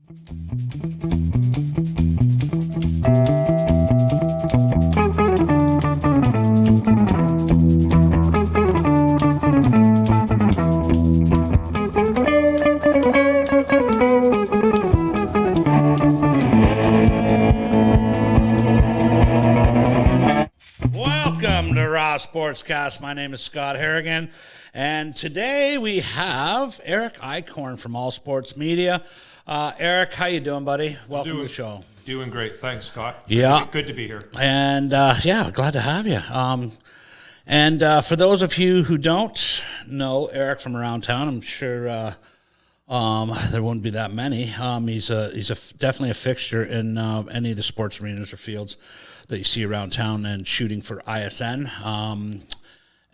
Welcome to Raw Sportscast. My name is Scott Harrigan, and today we have Erich Eichhorn from All Sports Media. Erich, how you doing, buddy? Welcome to the show. Doing great. Thanks, Scott. Yeah. Good to be here. And, glad to have you. For those of you who don't know Erich from around town, I'm sure there wouldn't be that many. He's definitely a fixture in any of the sports arenas or fields that you see around town and shooting for ISN.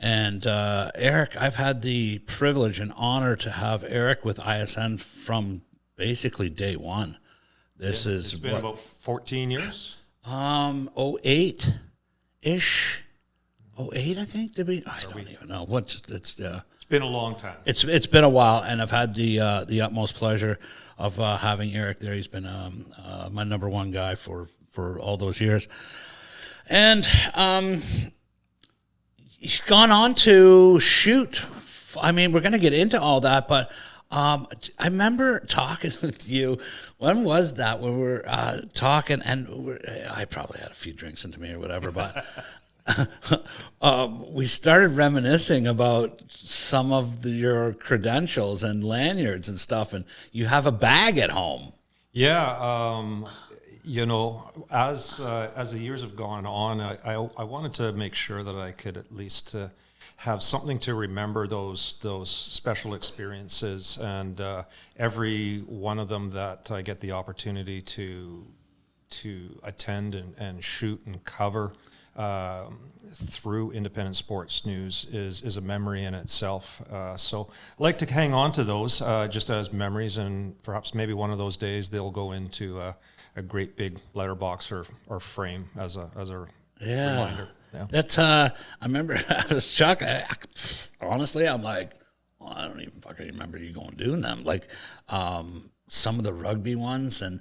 Erich, I've had the privilege and honor to have Erich with ISN from basically day one. It's been about 14 years. 08-ish. 08, I think. Did we? I don't even know. It's been a long time. It's been a while, and I've had the utmost pleasure of having Erich there. He's been my number one guy for all those years. And he's gone on to shoot. I mean, we're going to get into all that, but I remember talking with you. When was that? When we were talking, and I probably had a few drinks into me or whatever, but we started reminiscing about some of your credentials and lanyards and stuff, and you have a bag at home. Yeah. As the years have gone on, I wanted to make sure that I could at least have something to remember those special experiences, and every one of them that I get the opportunity to attend and shoot and cover through independent sports news is a memory in itself. So I like to hang on to those just as memories, and perhaps maybe one of those days they'll go into a great big letterbox or frame as a reminder. Yeah. That's I remember I was shocked. Honestly, I'm like, well, I don't even fucking remember you going doing them. Like some of the rugby ones, and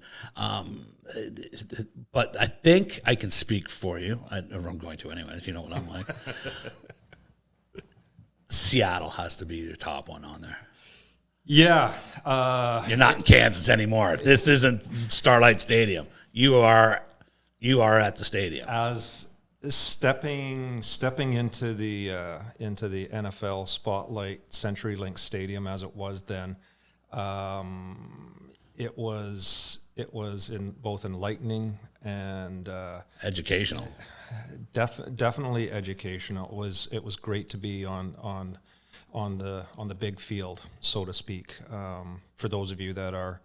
but I think I can speak for you. Or I'm going to anyways. You know what I'm like. Seattle has to be your top one on there. Yeah. You're not in Kansas anymore. This isn't Starlight Stadium. You are at the stadium. As stepping into the NFL spotlight, CenturyLink Stadium as it was then, it was both enlightening and educational. Definitely educational. It was great to be on the big field, so to speak. For those of you that are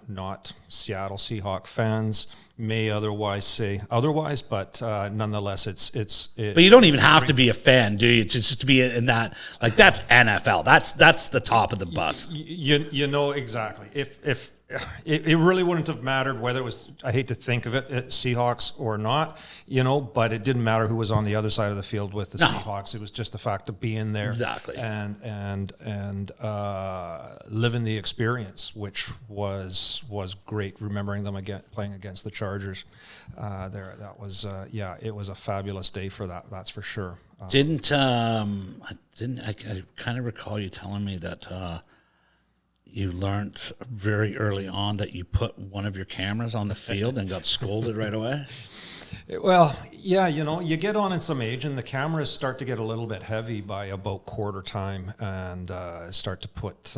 not Seattle Seahawks fans, may otherwise say otherwise, but nonetheless, it's. But you don't even have to be a fan, do you? Just to be in that, like, that's NFL. That's the top of the bus. You know exactly. If it really wouldn't have mattered whether it was, I hate to think of it, Seahawks or not, but it didn't matter who was on the other side of the field with the Seahawks. It was just the fact of being there, exactly, and living the experience, which was great. Remembering them again playing against the Chargers, that was it was a fabulous day for that. That's for sure. I kind of recall you telling me that. You learned very early on that you put one of your cameras on the field and got scolded right away? Well, yeah, you get on in some age and the cameras start to get a little bit heavy by about quarter time, and start to put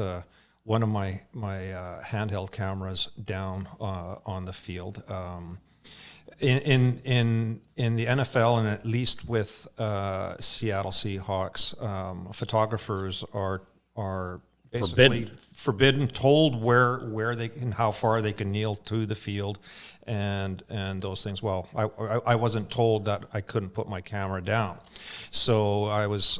one of my handheld cameras down on the field. In the NFL, and at least with Seattle Seahawks, photographers are forbidden, told where they and how far they can kneel to the field, and those things. Well, I wasn't told that I couldn't put my camera down, so I was.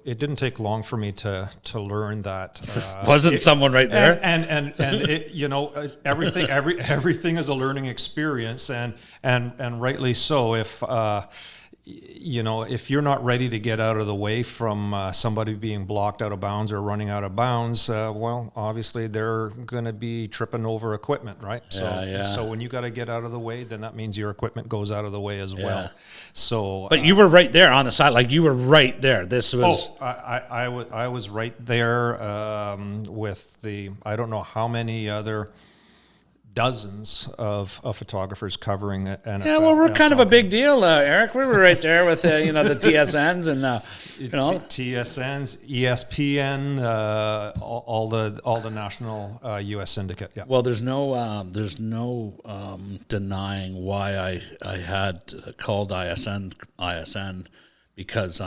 It didn't take long for me to learn that. Wasn't someone right there? And it, everything is a learning experience, and rightly so. If you know, if you're not ready to get out of the way from somebody being blocked out of bounds or running out of bounds, well, obviously they're going to be tripping over equipment, right? So when you got to get out of the way, then that means your equipment goes out of the way as well. So, but you were right there on the side, like you were right there. This was. Oh, I was right there with I don't know how many other dozens of photographers covering it. Yeah, well, we're kind of a big deal, Eric. We were right there with the TSNs and TSNs, ESPN, all the national U.S. syndicate. Yeah. Well, there's no denying why I had called ISN because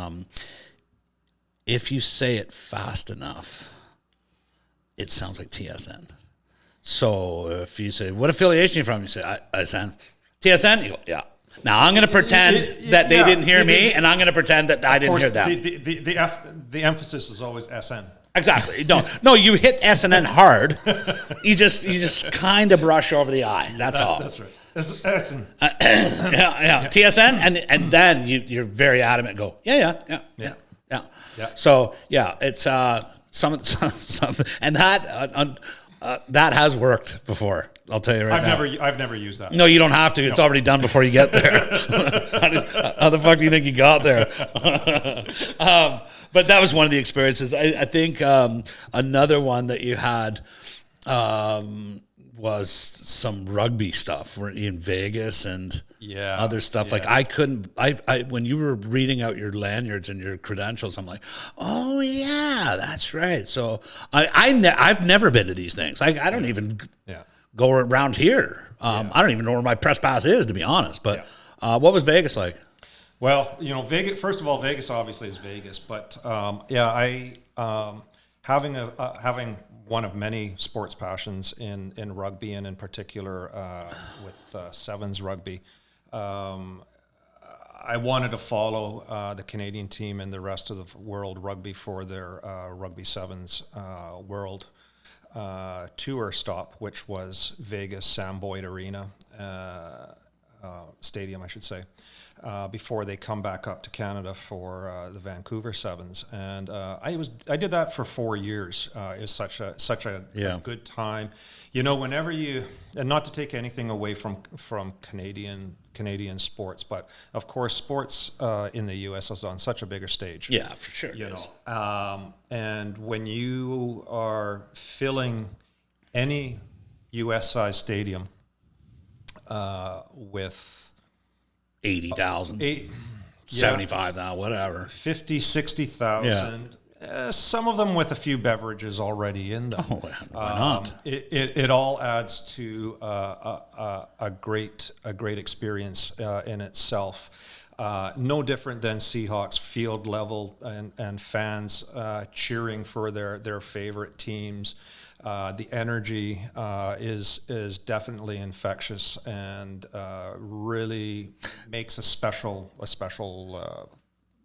if you say it fast enough, it sounds like TSN. So if you say, what affiliation are you from? You say, ISN. TSN? You go, yeah. Now I'm going to pretend that they didn't hear me, and I'm going to pretend that I didn't hear them. The emphasis is always SN. Exactly. No, you hit SNN hard. You just kind of brush over the I. That's all. That's right. This is SN. Yeah. TSN, and then you're very adamant. Go, yeah. So yeah, it's some and that has worked before. I'll tell you right now. I've never used that. No, you don't have to. It's already done before you get there. How the fuck do you think you got there? But that was one of the experiences. I think another one that you had was some rugby stuff. We're in Vegas and other stuff. Yeah. Like I couldn't. I when you were reading out your lanyards and your credentials, I'm like, oh yeah, that's right. So I've never been to these things. I don't even go around here. I don't even know where my press pass is, to be honest. But what was Vegas like? Well, you know, Vegas. First of all, Vegas obviously is Vegas, but having one of many sports passions in rugby, and in particular with sevens rugby. I wanted to follow the Canadian team and the rest of the world rugby for their Rugby Sevens World Tour stop, which was Vegas Sam Boyd Arena Stadium, I should say, before they come back up to Canada for the Vancouver Sevens. And I did that for 4 years. It was such a good time. You know, whenever and not to take anything away from Canadian sports, but of course sports in the U.S. is on such a bigger stage. Yeah, for sure. You know, and when you are filling any U.S.-sized stadium with 80,000, 75,000, whatever, 50, 60,000. Some of them with a few beverages already in them. Oh, why not? It all adds to a great experience in itself. No different than Seahawks field level and fans cheering for their favorite teams. The energy is definitely infectious and really makes a special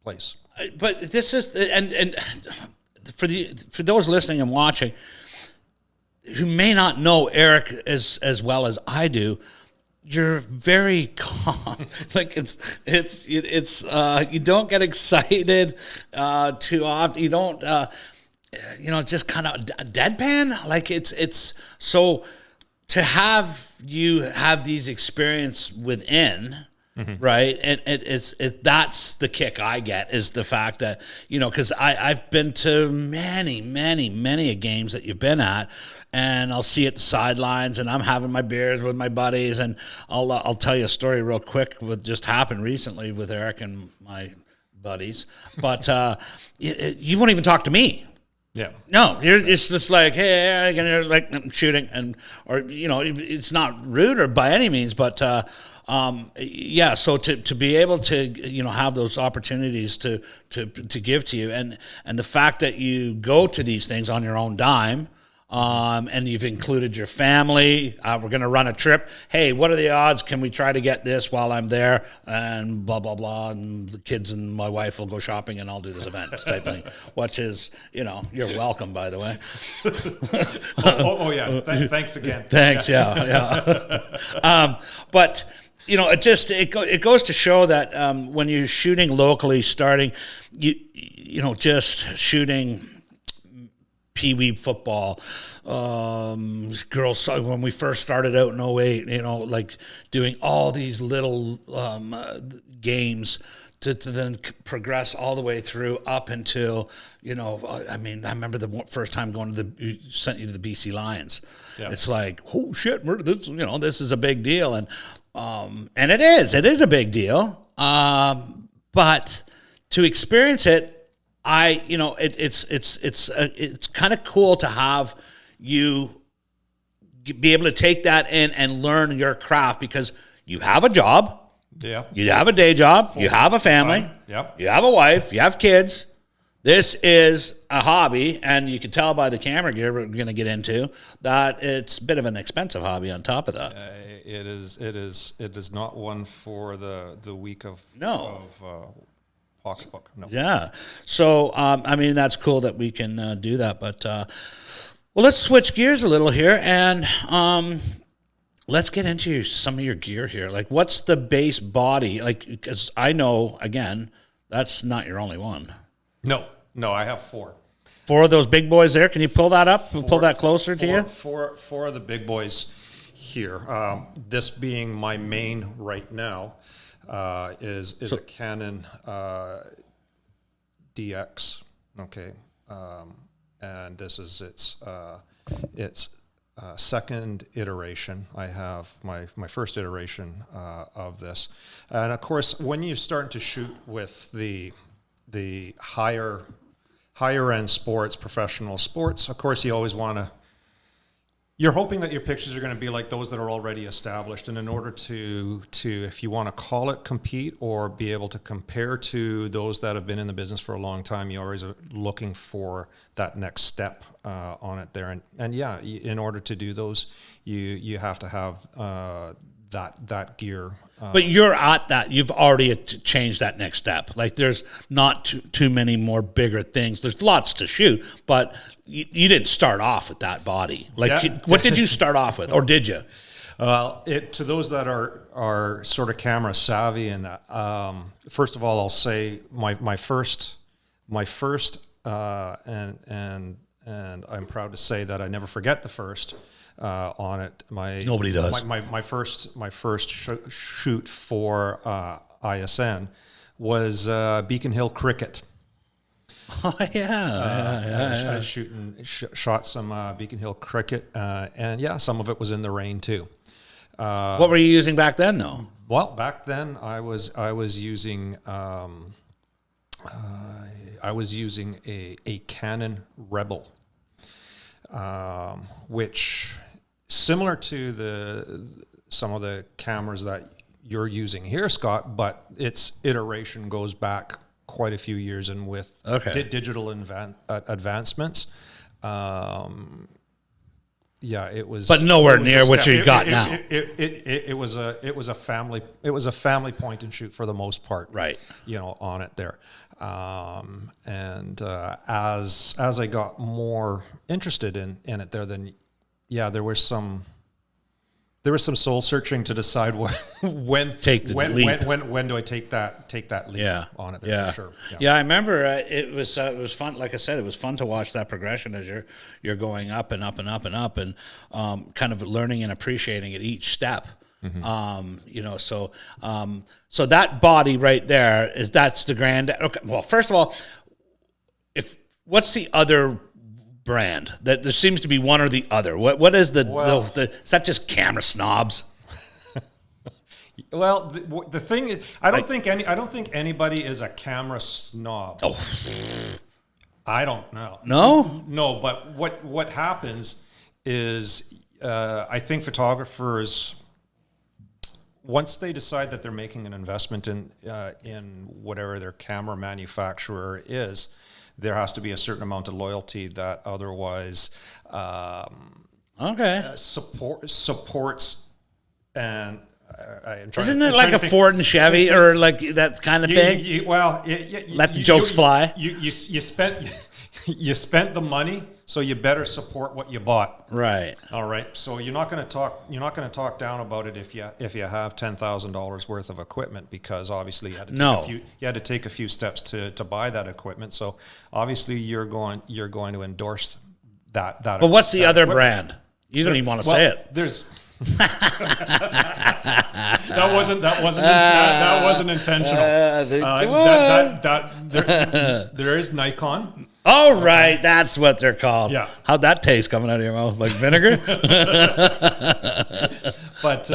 place. But this is and for those listening and watching who may not know Eric as well as I do, you're very calm. Like it's you don't get excited too often. You don't just kind of deadpan. Like it's so to have you have these experience within. Mm-hmm. Right, and it's that's the kick I get is the fact that because I've been to many games that you've been at, and I'll see at the sidelines, and I'm having my beers with my buddies, and I'll tell you a story real quick what just happened recently with Eric and my buddies, but you won't even talk to me. Yeah. No, it's just like, hey, Eric, and you're like I'm shooting, or it's not rude or by any means, but. So to be able to have those opportunities to give to you, and the fact that you go to these things on your own dime, and you've included your family. We're going to run a trip. Hey, what are the odds? Can we try to get this while I'm there? And blah blah blah. And the kids and my wife will go shopping, and I'll do this event type thing. Which is, you're welcome, by the way. yeah. Thanks again. Thanks. Yeah. But it goes to show that when you're shooting locally, starting, just shooting pee-wee football, girls, when we first started out in '08, like doing all these little games to then progress all the way through up until, I remember the first time sent you to the BC Lions. Yeah. It's like, oh shit, this is a big deal. And it is a big deal. But to experience it, it's kind of cool to have you be able to take that in and learn your craft, because you have a job. Yeah. You have a day job. You have a family. Yep. You have a wife. You have kids. This is a hobby, and you can tell by the camera gear we're going to get into that it's a bit of an expensive hobby on top of that. It is not one for the week of pocketbook. No. Yeah. So that's cool that we can do that. But let's switch gears a little here, and let's get into some of your gear here. Like, what's the base body? Like, because I know, again, that's not your only one. No, I have 4. 4 of those big boys there. Can you pull that up and pull that closer to you? 4 of the big boys here. This being my main right now is a Canon DX. Okay, and this is its second iteration. I have my first iteration of this, and of course, when you start to shoot with the higher end sports, professional sports, of course, you always want to. You're hoping that your pictures are going to be like those that are already established, and in order to if you want to call it compete or be able to compare to those that have been in the business for a long time, you always are looking for that next step on it there. And yeah, in order to do those, you have to have that gear. But you're at that. You've already changed that next step. Like, there's not too many more bigger things. There's lots to shoot, but you didn't start off with that body. Like, yeah. What did you start off with, or did you? Well, to those that are sort of camera savvy, and first of all, I'll say my first, and I'm proud to say that I never forget the first. On it, nobody does. My first shoot for ISN was Beacon Hill cricket. Oh yeah, I shot some Beacon Hill cricket, and yeah, some of it was in the rain too. What were you using back then, though? Well, back then I was using a Canon Rebel, which, similar to some of the cameras that you're using here, Scott, but its iteration goes back quite a few years, and with digital advancements, it was, but nowhere near what you got now. It was a family point and shoot for the most part, right? On it there. And as I got more interested in it there, then there was some soul searching to decide when do I take that leap on it there, for sure. Yeah, I remember it was fun. Like I said, it was fun to watch that progression as you're going up and up and up and up, and kind of learning and appreciating it each step. Mm-hmm. So that body right there that's the grand. Okay, well, first of all, what's the other brand? That there seems to be one or the other. What is the is that just camera snobs? Well, the thing is, I don't think anybody is a camera snob. Oh, I don't know. No, but what happens is, I think photographers, once they decide that they're making an investment in whatever their camera manufacturer is, there has to be a certain amount of loyalty that otherwise supports. And isn't it like a Ford and Chevy or like that kind of thing? Let the jokes fly. You spent you spent the money, so you better support what you bought. Right. All right. So you're not going to talk down about it if you have $10,000 worth of equipment, because obviously you had to take a few steps to buy that equipment. So obviously you're going to endorse that. But what's the other brand? You don't even want to say it. There's that wasn't intentional. There is Nikon. Oh, right. That's what they're called. Yeah. How'd that taste coming out of your mouth? Like vinegar? But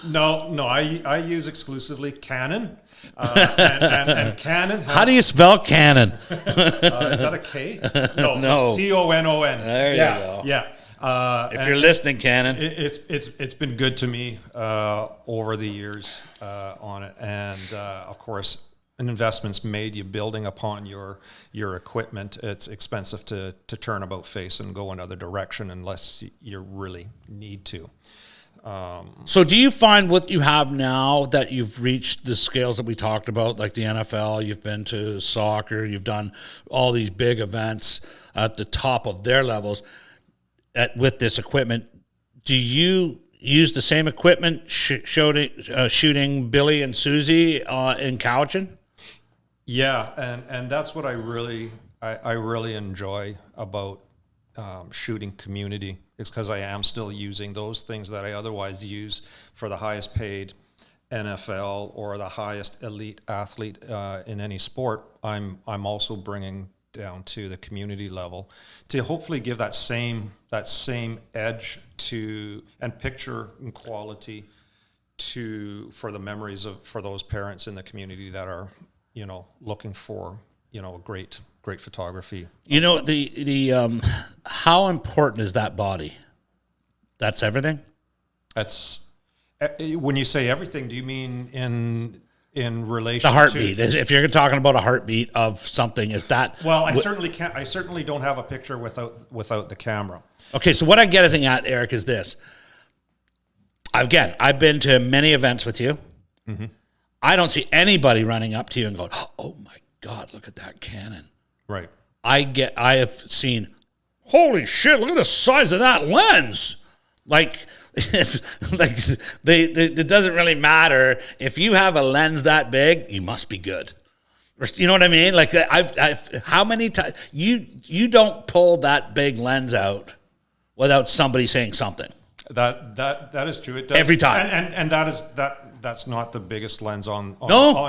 no, I use exclusively Canon. And Canon has, How do you spell Canon? is that a K? No. CONON. There you go. Yeah. If you're listening, Canon. It's been good to me over the years on it, and of course, an investment's made. You building upon your equipment. It's expensive to turn about face and go another direction unless you really need to. So do you find what you have now that you've reached the scales that we talked about, like the NFL, you've been to soccer, you've done all these big events at the top of their levels with this equipment, do you use the same equipment shooting Billy and Susie in Cowichan? Yeah, and that's what I really enjoy about shooting community. It's because I am still using those things that I otherwise use for the highest paid NFL or the highest elite athlete in any sport. I'm also bringing down to the community level to hopefully give that same edge to and picture and quality for the memories for those parents in the community that are looking for a great photography. The how important is that body? That's everything? That's when you say everything, do you mean in relation the heartbeat? If you're talking about a heartbeat of something, is that? Well, I certainly can't. I certainly don't have a picture without the camera. Okay, so what I'm getting at, Eric, is this. Again, I've been to many events with you. Mm-hmm. I don't see anybody running up to you and going, "Oh my God, look at that Canon." Right. I have seen, holy shit, look at the size of that lens. It doesn't really matter if you have a lens that big, you must be good. You know what I mean? Like I've how many times you don't pull that big lens out without somebody saying something. That is true. It does every time, and that's not the biggest lens on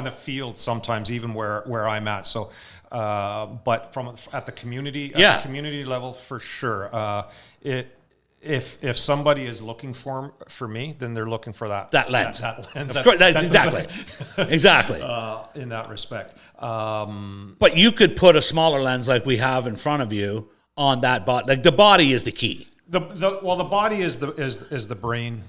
the field. Sometimes even where I'm at. So, but at the community level for sure. If somebody is looking for me, then they're looking for that lens. That lens. Of course, exactly. Exactly. In that respect. But you could put a smaller lens like we have in front of you on that body. Like the body is the key. The body is the brain.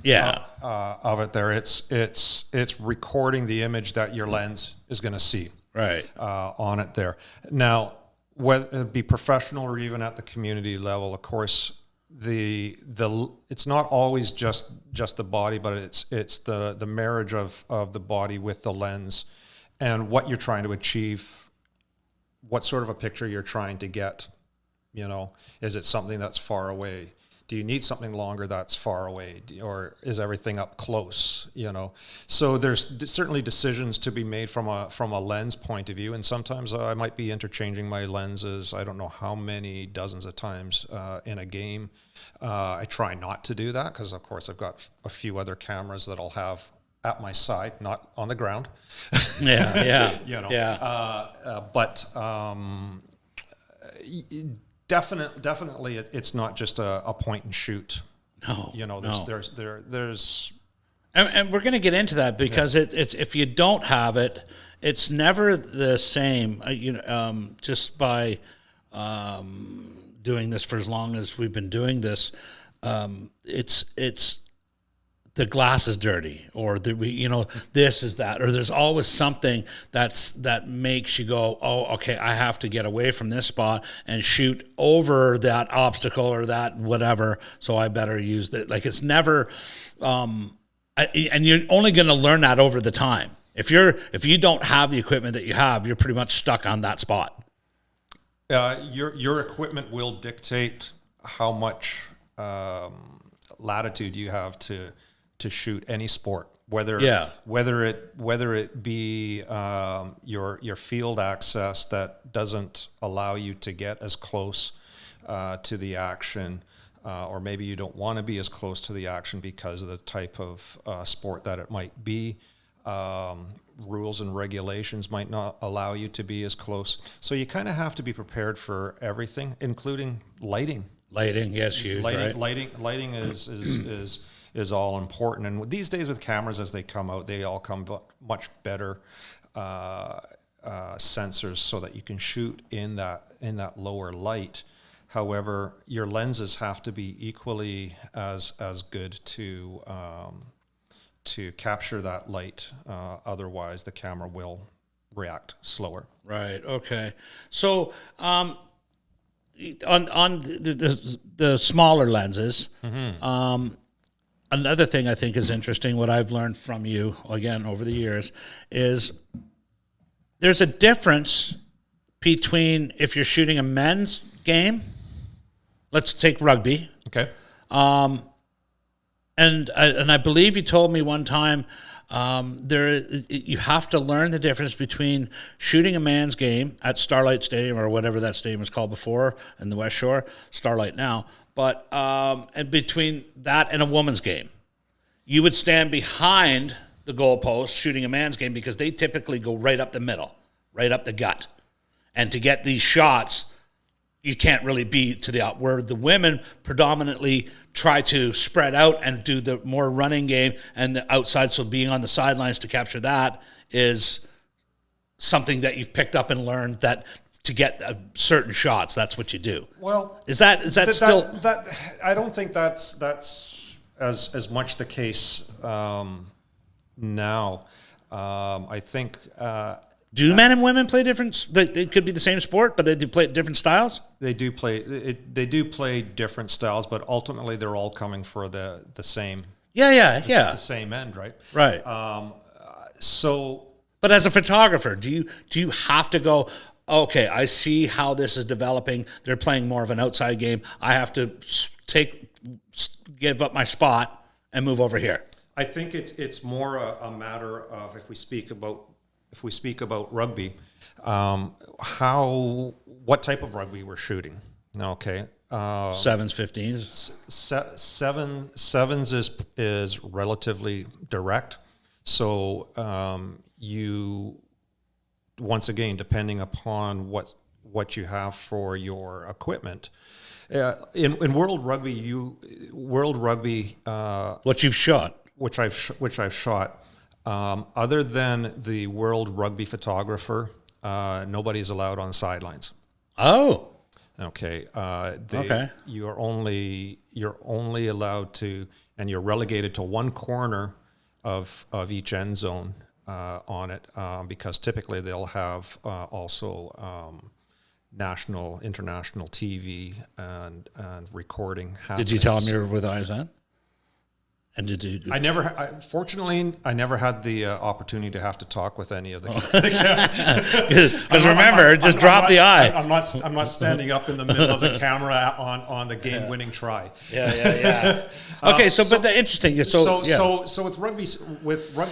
Of it there. It's recording the image that your lens is going to see. Right. On it there. Now, whether it be professional or even at the community level, of course. It's not always just the body, but it's the marriage of the body with the lens and what you're trying to achieve, what sort of a picture you're trying to get. Is it something that's far away? Do you need something longer that's far away, or is everything up close? So there's certainly decisions to be made from a lens point of view, and sometimes I might be interchanging my lenses. I don't know how many dozens of times in a game. I try not to do that because, of course, I've got a few other cameras that I'll have at my side, not on the ground. But. Definitely, it's not just a point and shoot. No, there's, and we're going to get into that because it's if you don't have it, it's never the same. Just by doing this for as long as we've been doing this, it's the glass is dirty, or this is that, or there's always something that makes you go, oh, okay, I have to get away from this spot and shoot over that obstacle or that whatever. So I better use that. Like it's never, and you're only going to learn that over the time. If you don't have the equipment that you have, you're pretty much stuck on that spot. Your equipment will dictate how much latitude you have to shoot any sport. Whether it be your field access that doesn't allow you to get as close to the action, or maybe you don't want to be as close to the action because of the type of sport that it might be. Rules and regulations might not allow you to be as close. So you kind of have to be prepared for everything, including lighting. Lighting, yes, huge, right? Lighting is all important. And these days with cameras, as they come out, they all come much better sensors so that you can shoot in that lower light. However, your lenses have to be equally as good to capture that light. Otherwise, the camera will react slower. Right. Okay. So on the smaller lenses, another thing I think is interesting, what I've learned from you, again, over the years, is there's a difference between if you're shooting a men's game, let's take rugby. Okay. And I believe you told me one time you have to learn the difference between shooting a man's game at Starlight Stadium or whatever that stadium was called before in the West Shore, Starlight now, but and between that and a woman's game. You would stand behind the goalpost shooting a man's game because they typically go right up the middle, right up the gut. And to get these shots, you can't really be to the out, where the women predominantly try to spread out and do the more running game and the outside. So being on the sidelines to capture that is something that you've picked up and learned, that to get certain shots, that's what you do. Well, is that still? That I don't think that's as much the case now. I think. Do men and women play different? They could be the same sport, but they do play different styles. They do play different styles, but ultimately they're all coming for the same. The same end, right? Right. But as a photographer, do you have to go? Okay, I see how this is developing. They're playing more of an outside game. I have to give up my spot and move over here. I think it's more a matter of if we speak about rugby, what type of rugby we're shooting. Okay. Sevens, 15s. Sevens is relatively direct. So you, once again, depending upon what you have for your equipment. In World Rugby, what you've shot, which I've shot. Other than the World Rugby photographer, nobody's allowed on the sidelines. Oh, okay. Okay. You're only allowed to, and you're relegated to one corner of each end zone on it, because typically they'll have also national, international TV and recording happening. Did you tell them you were with ISN? And did you? Fortunately, I never had the opportunity to have to talk with any of the. Because remember, just drop the eye. I'm not standing up in the middle of the camera on the game-winning try. Yeah. Okay, but the interesting. So with rugby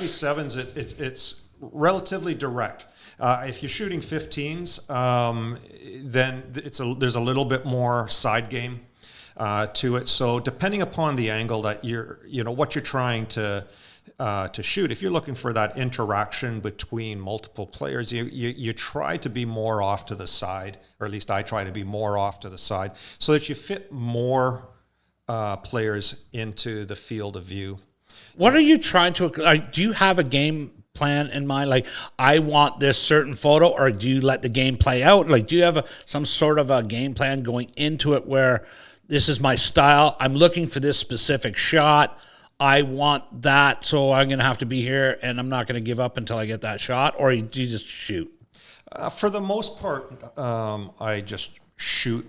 sevens, it's relatively direct. If you're shooting 15s, then there's a little bit more side game to it. So depending upon the angle that what you're trying to shoot, if you're looking for that interaction between multiple players, you try to be more off to the side, or at least I try to be more off to the side, so that you fit more players into the field of view. What are you trying to? Do you have a game plan in mind? Like, I want this certain photo, or do you let the game play out? Like, do you have some sort of a game plan going into it where this is my style, I'm looking for this specific shot, I want that, so I'm going to have to be here, and I'm not going to give up until I get that shot? Or do you just shoot? For the most part, I just shoot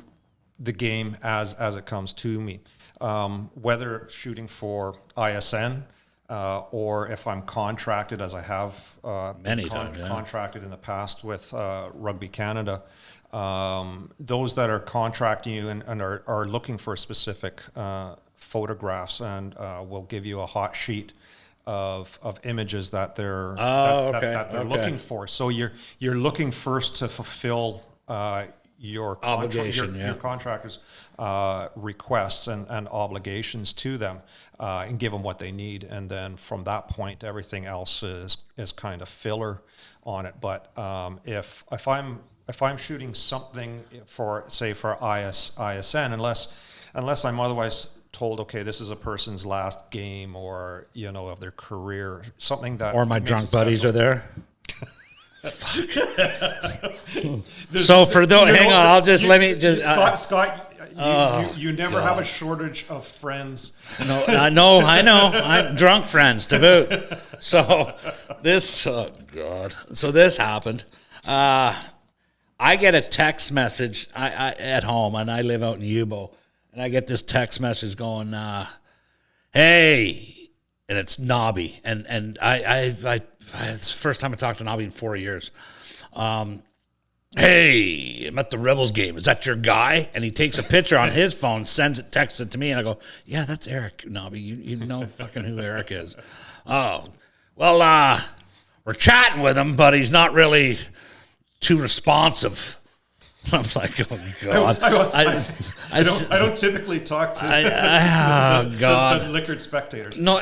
the game as it comes to me. Whether shooting for ISN, or if I'm contracted, as I have Many times, yeah. contracted in the past with Rugby Canada, those that are contracting you and are looking for specific photographs and will give you a hot sheet of images that they're looking for. So you're looking first to fulfill your Obligation, your contractor's requests and obligations to them, and give them what they need, and then from that point, everything else is kind of filler on it. But if I'm shooting something for, say, for ISN, unless I'm otherwise told, okay, this is a person's last game, or of their career, something that, or my drunk buddies are there. So for those, hang on, I'll just Scott. You never have a shortage of friends. No, I know. I'm drunk friends to boot. So this, oh God. So this happened. I get a text message I at home, and I live out in Yubo, and I get this text message going, "Hey," and it's Nobby, and I it's the first time I talked to Nobby in 4 years. Hey, I'm at the Rebels game. Is that your guy? And he takes a picture on his phone, texts it to me, and I go, yeah, that's Eric, Nobby. You know fucking who Eric is. Oh, well, we're chatting with him, but he's not really too responsive. I'm like, oh God. I don't typically talk to the liquored spectators. No,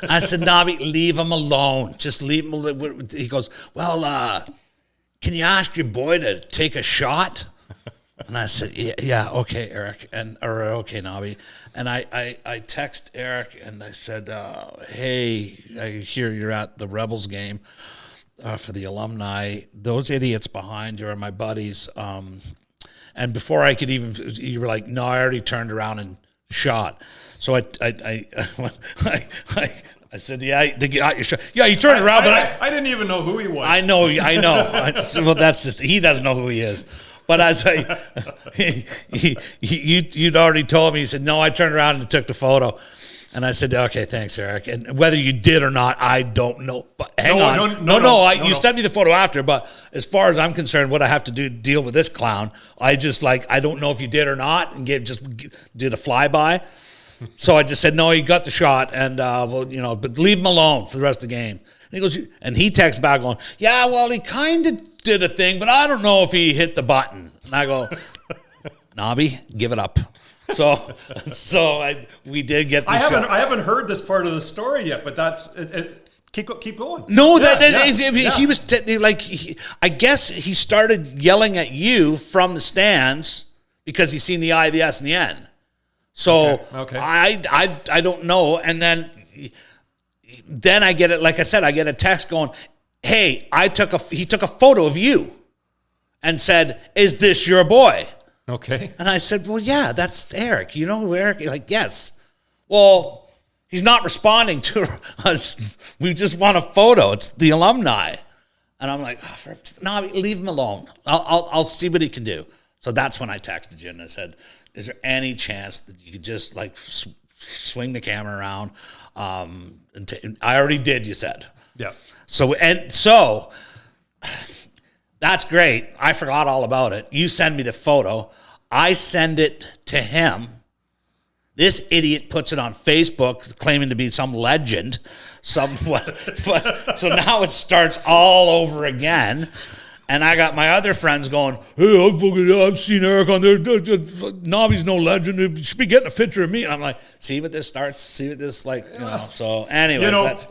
I said, Nobby, leave him alone. Just leave him alone. He goes, well, can you ask your boy to take a shot? And I said, yeah, okay, Eric, or okay, Nobby. And I text Eric and I said, hey, I hear you're at the Rebels game for the alumni. Those idiots behind you are my buddies. And before I could even, you were like, no, I already turned around and shot. So I said, yeah, they got your shot. Yeah, you turned around, but I didn't even know who he was. I know. Well, that's just, he doesn't know who he is. But as you'd already told me, he said, no, I turned around and took the photo. And I said, okay, thanks, Eric. And whether you did or not, I don't know. But hang on. No, you sent me the photo after. But as far as I'm concerned, what I have to do to deal with this clown, I don't know if you did or not, and just did a flyby. So I just said, no, he got the shot, and but leave him alone for the rest of the game. And he goes, and he texts back going, yeah, well, he kind of did a thing, but I don't know if he hit the button. And I go, Nobby, give it up. So we did get the shot. I haven't heard this part of the story yet, but that's it. Keep going. No, he was I guess he started yelling at you from the stands because he's seen the I, the S, and the N. So okay. I don't know. And then I get it. Like I said, I get a text going, "Hey, he took a photo of you, and said, is this your boy?" Okay. And I said, well, yeah, that's Eric. You know who Eric is? Like, yes. Well, he's not responding to us. We just want a photo. It's the alumni. And I'm like, no, leave him alone. I'll see what he can do. So that's when I texted you and I said, is there any chance that you could just like swing the camera around? And I already did, you said. Yeah. So that's great. I forgot all about it. You send me the photo. I send it to him. This idiot puts it on Facebook, claiming to be some legend. So now it starts all over again. And I got my other friends going, hey, I've seen Eric on there. Nobby's no legend. You should be getting a picture of me. And I'm like, see what this starts? See what this So, anyways, that's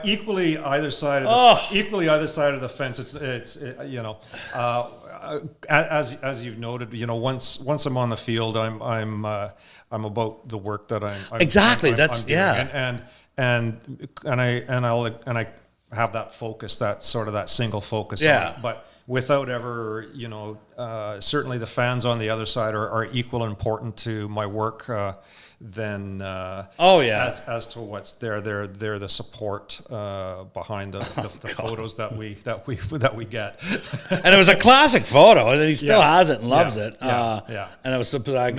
equally either side of the fence. As you've noted, once I'm on the field, I'm about the work that I'm exactly. I'm yeah. And I have that focus, that sort of that single focus. Yeah. But without ever, certainly the fans on the other side are equal important to my work. Than as to what's there. They're the support behind the photos that we get. And it was a classic photo, and he still has it and loves it. And it was something I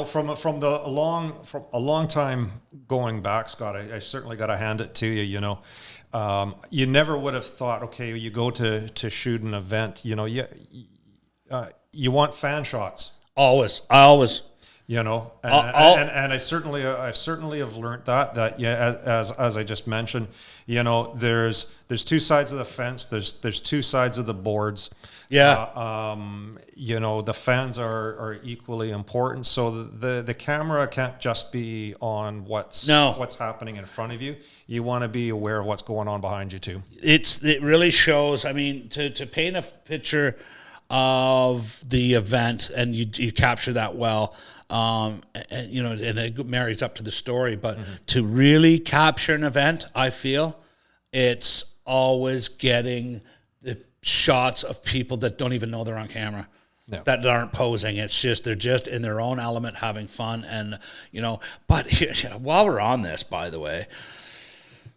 from a long time going back, Scott. I certainly got to hand it to you. You never would have thought, okay, you go to shoot an event. You want fan shots. I always. And I certainly have learned that as I just mentioned, there's two sides of the fence, there's two sides of the boards. The fans are equally important, so the camera can't just be on what's happening in front of you. You want to be aware of what's going on behind you too. It really shows. I mean, to paint a picture of the event, and you capture that well. And it marries up to the story, but to really capture an event, I feel it's always getting the shots of people that don't even know they're on camera, that aren't posing. It's just, they're just in their own element, having fun. And, but while we're on this, by the way,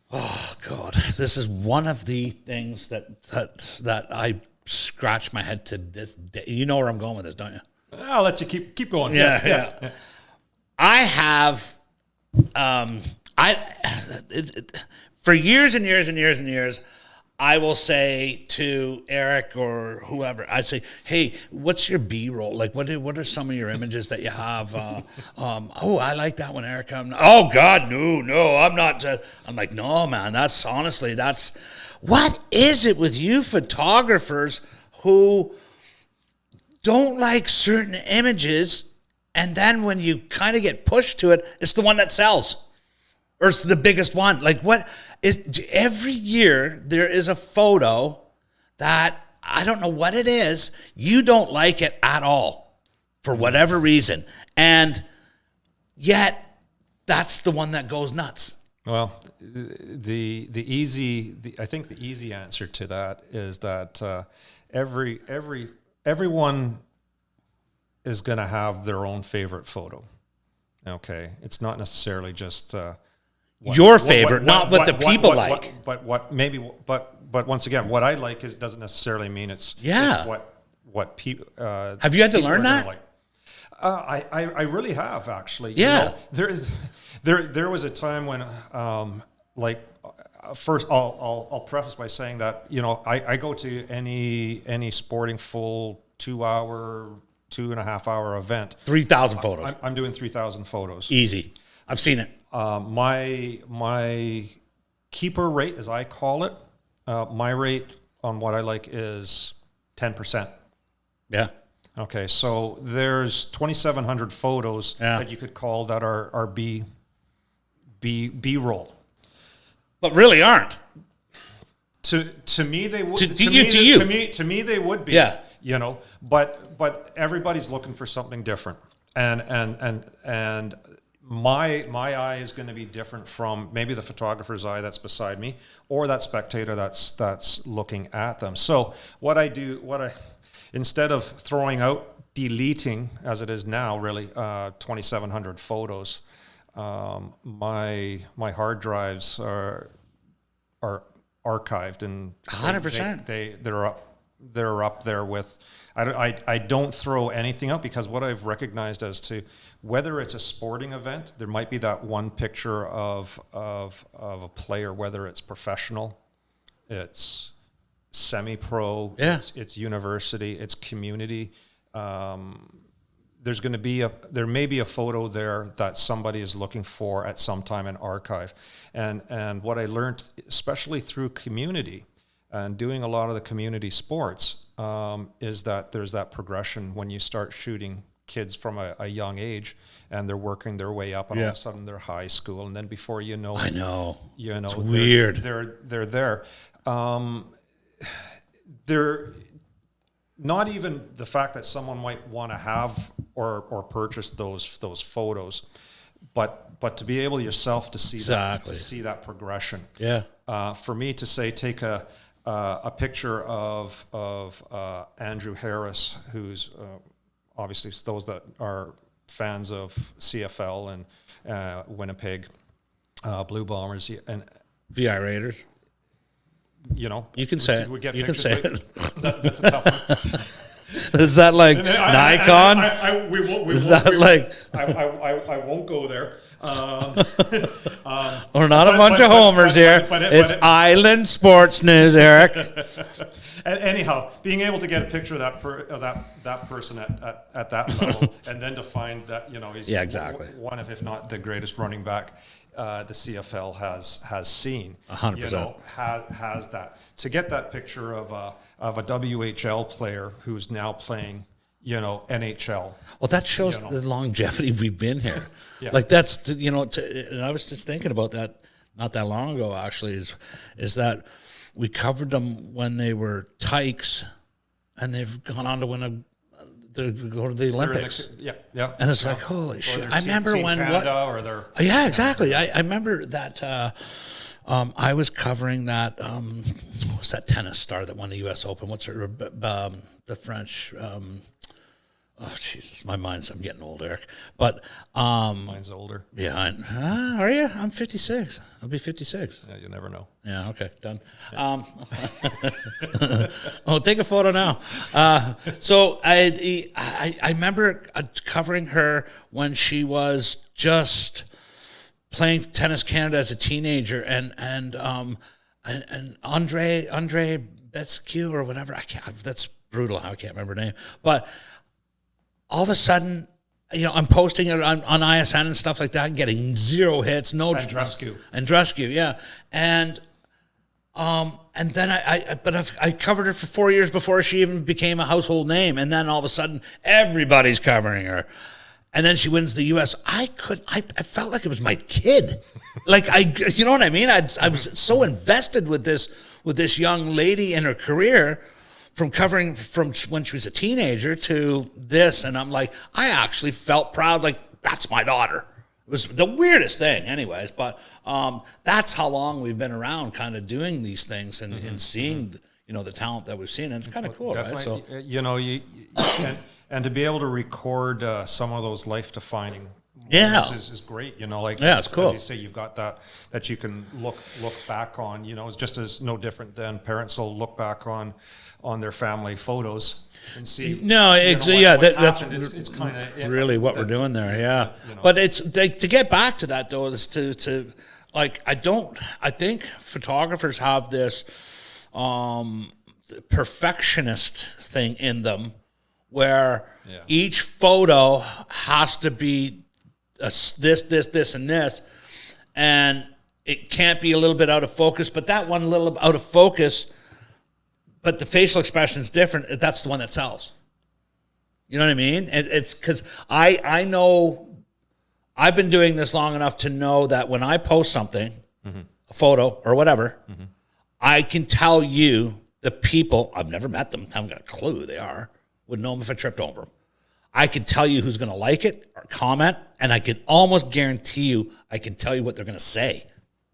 oh God, this is one of the things that I scratch my head to this day. You know where I'm going with this, don't you? I'll let you keep going. Yeah. I have, for years and years and years and years, I will say to Eric or whoever, I say, hey, what's your B-roll? Like, what are some of your images that you have? I like that one, Eric. Oh God, no, I'm not. I'm like, no, man, that's what is it with you photographers who don't like certain images, and then when you kind of get pushed to it, it's the one that sells, or it's the biggest one. Like, what is, every year there is a photo that I don't know what it is, you don't like it at all for whatever reason, and yet that's the one that goes nuts. Well, I think the easy answer to that is that everyone is going to have their own favorite photo. Okay, it's not necessarily just your favorite, not what the people like. But once again, what I like doesn't necessarily mean it's what people. Have you had to learn that? Like. I really have, actually. Yeah. There was a time when first, I'll preface by saying that I go to any sporting full 2.5 hour event. 3,000 photos. I'm doing 3,000 photos. Easy. I've seen it. My keeper rate, as I call it, my rate on what I like is 10%. Yeah. Okay, so there's 2,700 photos that you could call that are B-roll. But really aren't. To me they would. To me they would be. Yeah. But everybody's looking for something different, and my eye is going to be different from maybe the photographer's eye that's beside me, or that spectator that's looking at them. So what I instead of throwing out, deleting as it is now, really 2,700 photos, my hard drives are archived, and 100%. They're up there with. I don't throw anything out, because what I've recognized as to whether it's a sporting event, there might be that one picture of a player, whether it's professional, it's semi-pro, it's university, it's community. There may be a photo there that somebody is looking for at some time in archive, and what I learned, especially through community and doing a lot of the community sports, is that there's that progression when you start shooting kids from a young age, and they're working their way up, and all of a sudden they're high school, and then before you know, it's weird. They're there. They're not even the fact that someone might want to have or purchase those photos, but to be able yourself to see that progression. Yeah. For me to say take a a picture of Andrew Harris, who's obviously those that are fans of CFL and Winnipeg Blue Bombers and VI Raiders. You know, You can say it. We get You can pictures. say it. That's a tough one. Is that like Nikon? I won't go there. We're not a bunch of homers here. It's Island Sports News, Eric. Anyhow, being able to get a picture of that person at that level, and then to find that he's exactly one of, if not the greatest running back the CFL has seen. 100%. Has that, to get that picture of a WHL player who's now playing NHL. Well, that shows the longevity we've been here. Yeah. Like that's and I was just thinking about that not that long ago. Actually, is that we covered them when they were tykes, and they've gone on to win to go to the Olympics. Yeah. And it's like, holy shit! I team, remember team when Canada, or their yeah, exactly. I remember that. I was covering that. What's that tennis star that won the U.S. Open? What's her? The French. Oh Jesus, I'm getting old, Eric. But mine's older. Yeah, are you? I'm 56. I'll be 56. Yeah, you never know. Yeah. Okay. Done. Yeah. Oh, take a photo now. So I remember covering her when she was just playing Tennis Canada as a teenager, and Andre Bescu or whatever. I can't. That's brutal. I can't remember her name, but. All of a sudden, I'm posting it on ISN and stuff like that, and getting zero hits, no Andrescu, yeah, and then I covered her for 4 years before she even became a household name, and then all of a sudden everybody's covering her, and then she wins the U.S. I felt like it was my kid, like you know what I mean? I was so invested with this young lady and her career. From covering from when she was a teenager to this, and I'm like, I actually felt proud, like, that's my daughter. It was the weirdest thing, anyways, but that's how long we've been around kind of doing these things and seeing, the talent that we've seen, and it's kind of cool, definitely, right? So, and to be able to record some of those life-defining moments is great, it's cool. As you say, you've got that you can look back on, it's just as no different than parents will look back on their family photos and see. That's it's kind of really what we're doing there. Yeah, but it's to get back to that though is to like I think photographers have this perfectionist thing in them where each photo has to be this, and this, and it can't be a little bit out of focus. But that one little out of focus. But the facial expression is different. That's the one that sells. You know what I mean? It's because I know I've been doing this long enough to know that when I post something, a photo or whatever, I can tell you the people, I've never met them, haven't got a clue who they are, wouldn't know them if I tripped over them. I can tell you who's going to like it or comment, and I can almost guarantee you I can tell you what they're going to say.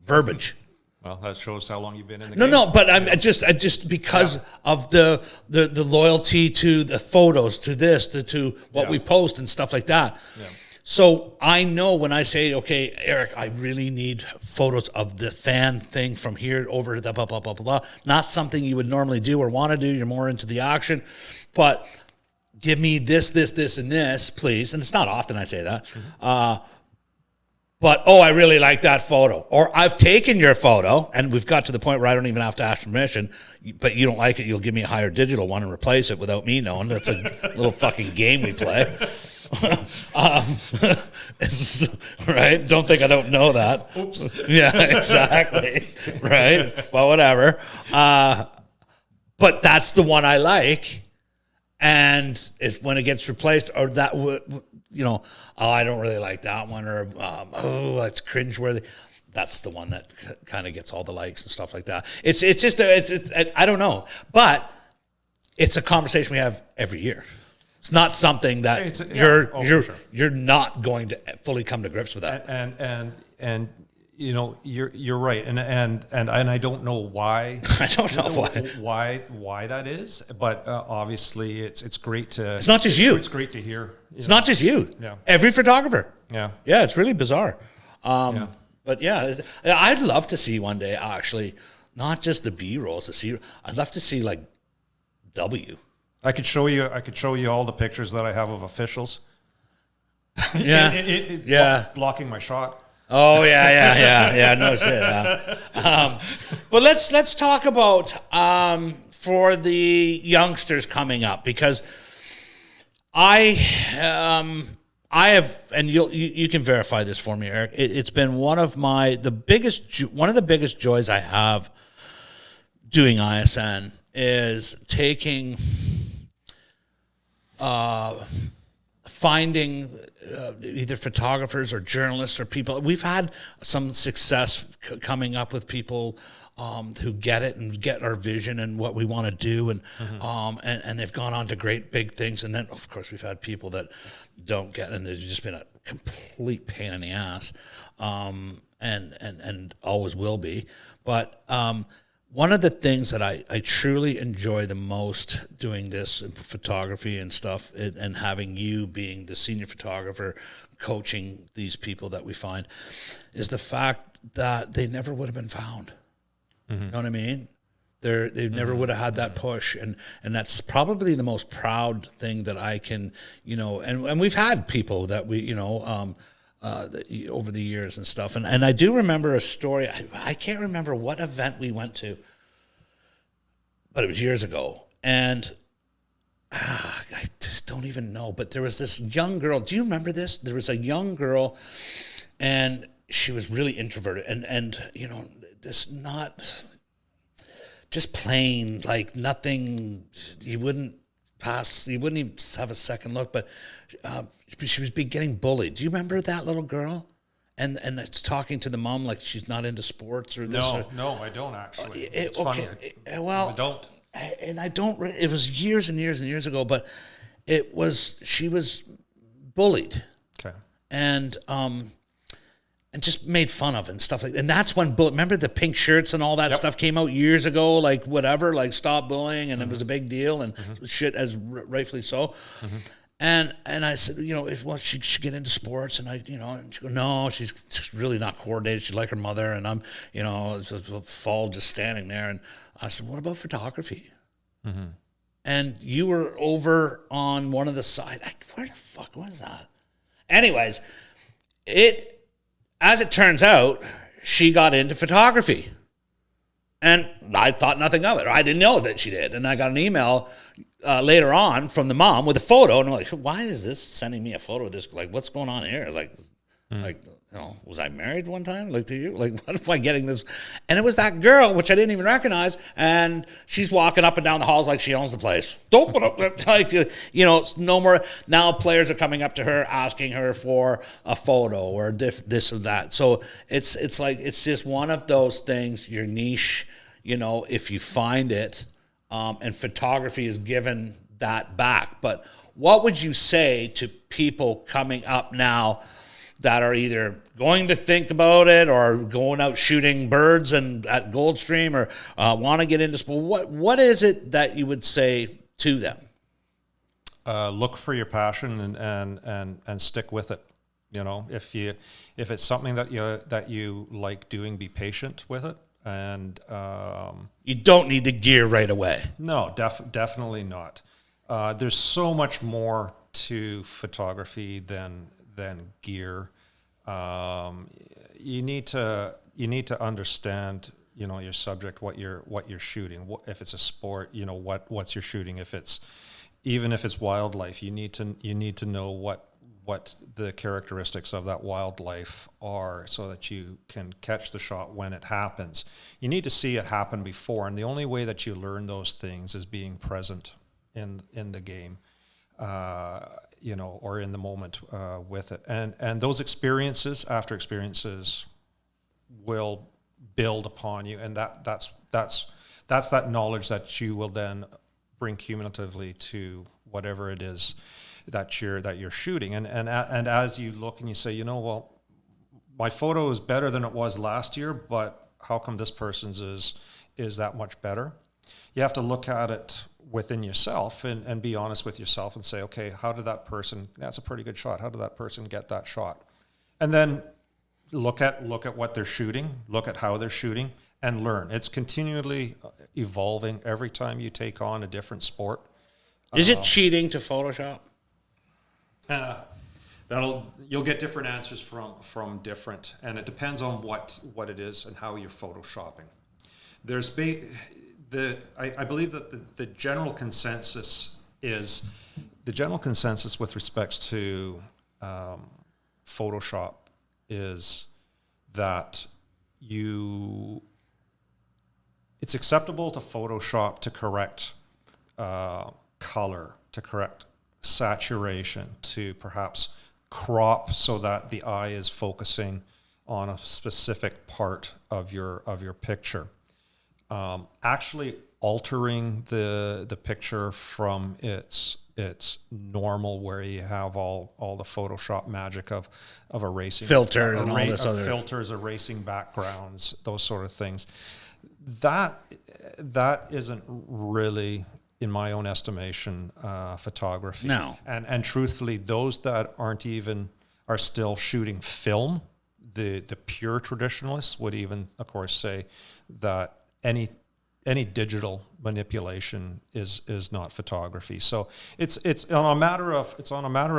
Verbiage. Well, that shows how long you've been in the game. No, but I just because of the loyalty to the photos, to this, to what we post and stuff like that. Yeah. So I know when I say, okay, Eric, I really need photos of the fan thing from here over to the blah, blah, blah, blah, blah. Not something you would normally do or want to do. You're more into the action. But give me this, and this, please. And it's not often I say that. But, I really like that photo. Or I've taken your photo, and we've got to the point where I don't even have to ask permission, but you don't like it, you'll give me a higher digital one and replace it without me knowing. That's a little fucking game we play. Right? Don't think I don't know that. Oops. Yeah, exactly. Right? Well, whatever. But that's the one I like. And when it gets replaced, or that I don't really like that one, or it's cringeworthy. That's the one that kind of gets all the likes and stuff like that. It's I don't know, but it's a conversation we have every year. It's not something that you're not going to fully come to grips with that. And You know, you're right, and I don't know why. I don't know why that is, but obviously it's great to. It's not just you. It's great to hear. It's not just you. Yeah. Every photographer. Yeah. Yeah, it's really bizarre. Yeah. But yeah, I'd love to see one day actually, not just the B rolls. I'd love to see like W. I could show you all the pictures that I have of officials. Yeah. Yeah. Blocking my shot. Oh yeah. No shit. But let's talk about for the youngsters coming up, because I have, and you can verify this for me, Eric. It's been one of the biggest joys I have doing ISN is taking, finding either photographers or journalists or people. We've had some success coming up with people who get it and get our vision and what we want to do, and they've gone on to great big things. And then, of course, we've had people that don't get it, and there's just been a complete pain in the ass, and always will be. But one of the things that I truly enjoy the most doing this in photography and stuff, and having you being the senior photographer coaching these people that we find, is the fact that they never would have been found. You know what I mean? They never would have had that push, and that's probably the most proud thing that I can, and we've had people that we, over the years and stuff. And I do remember a story. I can't remember what event we went to, but it was years ago. And I just don't even know. But there was this young girl. Do you remember this? There was a young girl, and she was really introverted. And this not just plain, like nothing, you wouldn't even have a second look, but she was getting bullied. Do you remember that little girl? And it's talking to the mom like she's not into sports or this. No, I don't actually. It's okay. funny. Well, I don't. And I don't. It was years and years and years ago, but she was bullied. Okay. And just made fun of and stuff like that. And that's when, remember the pink shirts and all that stuff came out years ago, like whatever, like stop bullying, and it was a big deal, and shit, as rightfully so. And I said, she should get into sports, and and she go, no, she's really not coordinated. She's like her mother, and I'm, it's a fall just standing there. And I said, what about photography? And you were over on one of the side. Where the fuck was that? Anyways, as it turns out, she got into photography. And I thought nothing of it. I didn't know that she did. And I got an email later on from the mom with a photo. And I'm like, why is this sending me a photo of this? Like, what's going on here? Like, was I married one time? Like, to you? Like, what am I getting this? And it was that girl, which I didn't even recognize. And she's walking up and down the halls like she owns the place. No more. Now players are coming up to her, asking her for a photo or this and that. So it's just one of those things, your niche, if you find it, and photography is given that back. But what would you say to people coming up now that are either going to think about it or going out shooting birds and at Goldstream, or want to get into sport? What is it that you would say to them? Look for your passion and stick with it. If it's something that you like doing, be patient with it. And you don't need the gear right away. No, definitely not. There's so much more to photography than gear. You need to understand, your subject, what you're shooting. If it's a sport, what's you're shooting. If it's wildlife, you need to know what the characteristics of that wildlife are, so that you can catch the shot when it happens. You need to see it happen before, and the only way that you learn those things is being present in the game. Or in the moment with it. And those experiences, after experiences, will build upon you, and that's that knowledge that you will then bring cumulatively to whatever it is that you're shooting. And as you look and you say, my photo is better than it was last year, but how come this person's is that much better? You have to look at it within yourself and be honest with yourself and say, okay, how did that person, that's a pretty good shot. How did that person get that shot? And then look at what they're shooting, look at how they're shooting, and learn. It's continually evolving every time you take on a different sport. Is it cheating to Photoshop? You'll get different answers from different, and it depends on what it is and how you're photoshopping. I believe that the general consensus with respects to Photoshop is that it's acceptable to Photoshop to correct color, to correct saturation, to perhaps crop so that the eye is focusing on a specific part of your picture. Actually altering the picture from its normal, where you have all the Photoshop magic of erasing filters and all this other filters, erasing backgrounds, those sort of things. That isn't really, in my own estimation, photography. No. And truthfully, those that are still shooting film, the pure traditionalists would even, of course, say that any digital manipulation is not photography. So it's on a matter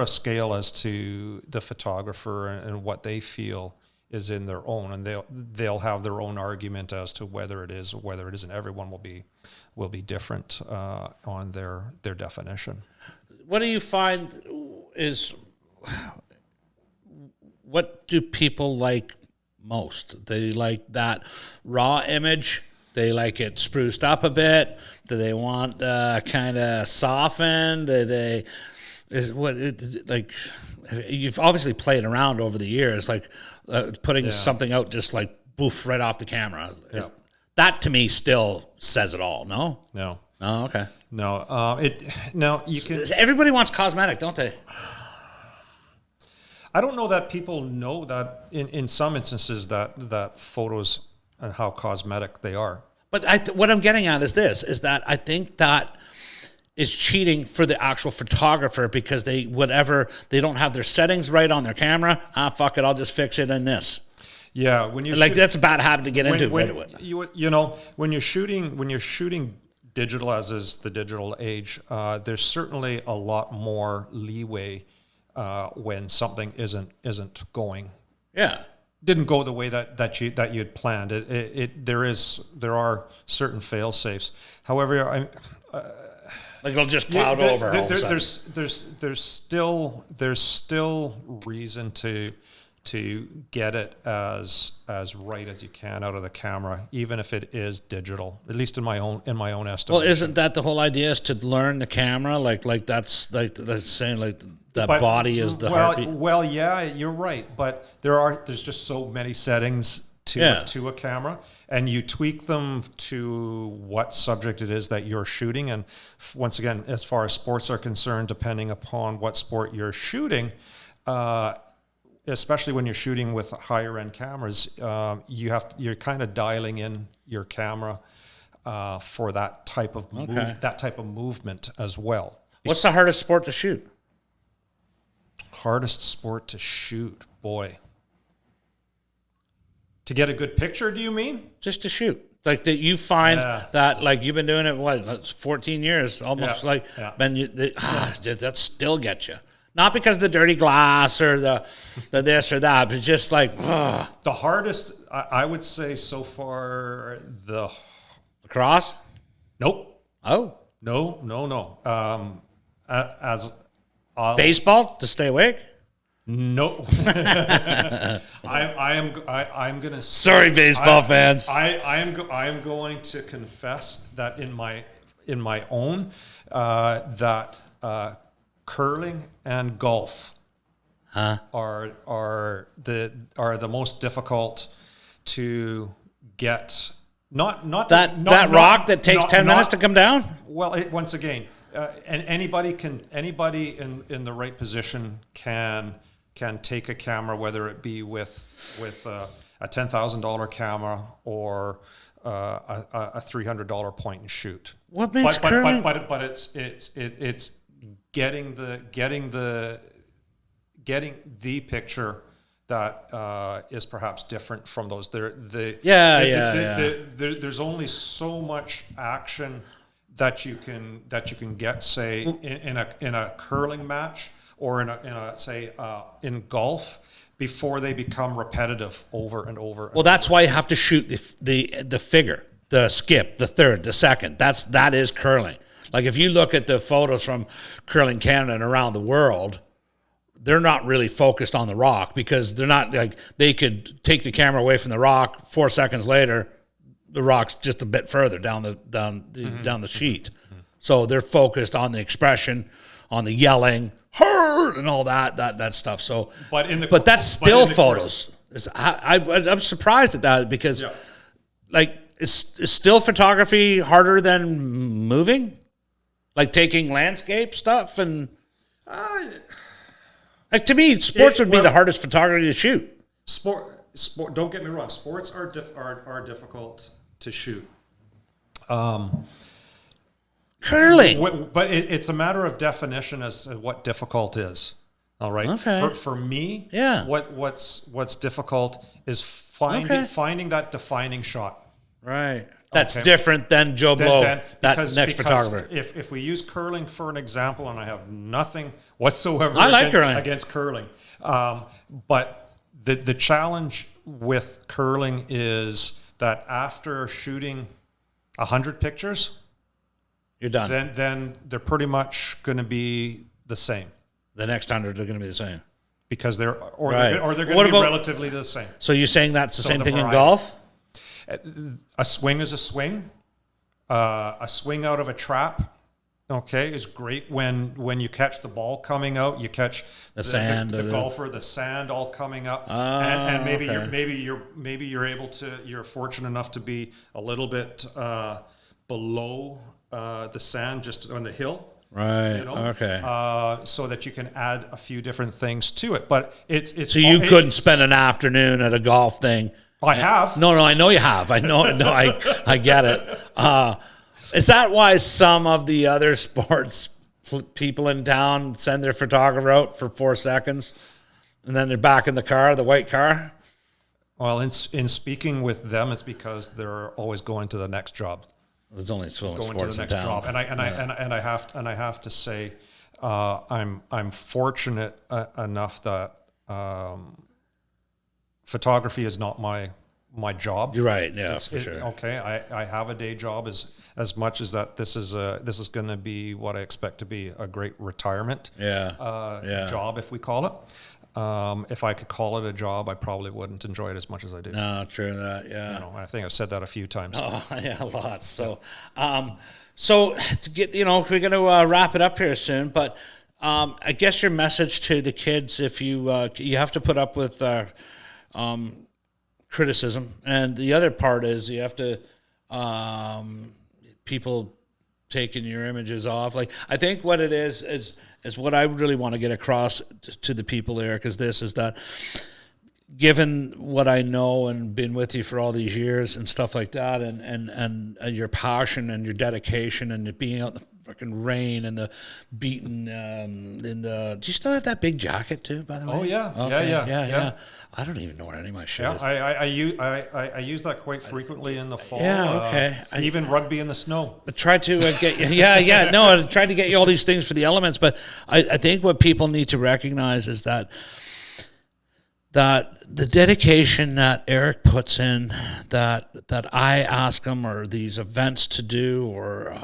of scale as to the photographer and what they feel is in their own, and they'll have their own argument as to whether it is or whether it isn't. Everyone will be different on their definition. What do you find is, what do people like most? They like that raw image? They like it spruced up a bit? Do they want kind of softened? You've obviously played around over the years, like putting something out just like boof right off the camera. Yeah. That to me still says it all. No. Oh, okay. No. You can. Everybody wants cosmetic, don't they? I don't know that people know that in some instances that photos and how cosmetic they are. But what I'm getting at is this: is that I think that is cheating for the actual photographer, because they don't have their settings right on their camera. Fuck it, I'll just fix it in this. Yeah, when you're that's a bad habit to get into. When you're shooting digital, as is the digital age, there's certainly a lot more leeway when something isn't going. Yeah. Didn't go the way that you had planned. There are certain fail safes. However, like it'll just cloud over all of a sudden. There's still reason to get it as right as you can out of the camera, even if it is digital. At least in my own estimation. Well, isn't that the whole idea, is to learn the camera? Like that's saying like that body is the heartbeat. Well, yeah, you're right, but there's just so many settings to a camera, and you tweak them to what subject it is that you're shooting. And once again, as far as sports are concerned, depending upon what sport you're shooting, especially when you're shooting with higher end cameras, you're kind of dialing in your camera for that type of movement as well. What's the hardest sport to shoot? Hardest sport to shoot, boy. To get a good picture, do you mean? Just to shoot. Like that you find that, like, you've been doing it, 14 years, almost that still gets you. Not because of the dirty glass or the this or that, but just like, The hardest, I would say so far, the cross? Nope. Oh. No. Baseball to stay awake? No. I'm gonna. Sorry, baseball fans. I am going to confess that in my own that curling and golf are the most difficult to get. Not that rock that takes 10 minutes to come down. Well, and anybody in the right position can can take a camera, whether it be with a $10,000 camera or a $300 point and shoot. What makes curling? But it's getting the picture that is perhaps different from those. There's only so much action that you can get, say, in a curling match or in golf, before they become repetitive over and over. Well, that's why you have to shoot the figure, the skip, the third, the second. That is curling. Like if you look at the photos from Curling Canada and around the world, they're not really focused on the rock, because they're not like, they could take the camera away from the rock, 4 seconds later, the rock's just a bit further down the sheet. Mm-hmm. So they're focused on the expression, on the yelling, hurt, and all that stuff. So, but that's still photos. I'm surprised at that, because like, is still photography harder than moving? Like taking landscape stuff and like, to me, sports would be the hardest photography to shoot. Sport. Don't get me wrong. Sports are difficult to shoot. Curling, but it's a matter of definition as to what difficult is. All right. Okay. For me, what's difficult is finding that defining shot. Right. That's different than Joe Blow, because photographer. If we use curling for an example, and I have nothing whatsoever against curling, but the challenge with curling is that after shooting 100 pictures, you're done. Then they're pretty much going to be the same. The next 100 are going to be the same, because they're going to be relatively the same. So you're saying that's the same thing in golf? A swing is a swing. A swing out of a trap, is great when you catch the ball coming out. You catch the sand, the golfer, the sand all coming up, and maybe you're able to. You're fortunate enough to be a little bit below the sand, just on the hill. Right. Okay. So that you can add a few different things to it, but it's so you couldn't spend an afternoon at a golf thing. I have. No, I know you have. I know. I get it. Is that why some of the other sports people in town send their photographer out for 4 seconds, and then they're back in the car, the white car? Well, in speaking with them, it's because they're always going to the next job. There's only so much going sports to the next job, and I have to say, I'm fortunate enough that photography is not my job. You're right. Yeah, for sure. Okay, I have a day job as much as that. This is going to be what I expect to be a great retirement. Job, if we call it. If I could call it a job, I probably wouldn't enjoy it as much as I do. No, true that. Yeah. I think I've said that a few times. Oh, yeah, lots. So, so to get, we're going to wrap it up here soon, but I guess your message to the kids, if you have to put up with criticism, and the other part is you have to people taking your images off. Like, I think what it is what I really want to get across to the people, Eric, is that given what I know and been with you for all these years and stuff like that, and your passion and your dedication and it being out in the fucking rain and the beating do you still have that big jacket too, by the way? Oh yeah. Okay. Yeah. I don't even know where any of my shit is. I use that quite frequently in the fall. Yeah, okay. Even rugby in the snow. I tried to get you. I tried to get you all these things for the elements, but I think what people need to recognize is that the dedication that Eric puts in, that I ask him, or these events to do, or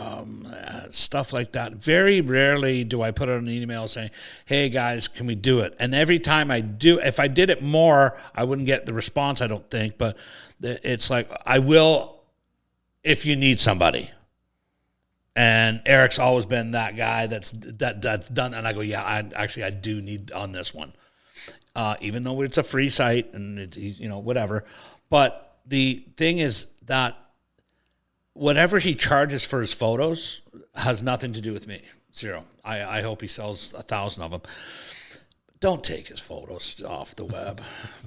stuff like that. Very rarely do I put out an email saying, "Hey guys, can we do it?" And every time I do, if I did it more, I wouldn't get the response, I don't think. But it's like, I will if you need somebody. And Eric's always been that guy that's done. And I go, yeah, I do need on this one. Even though it's a free site and it's, whatever. But the thing is that whatever he charges for his photos has nothing to do with me. Zero. I hope he sells 1,000 of them. don't take his photos off the web.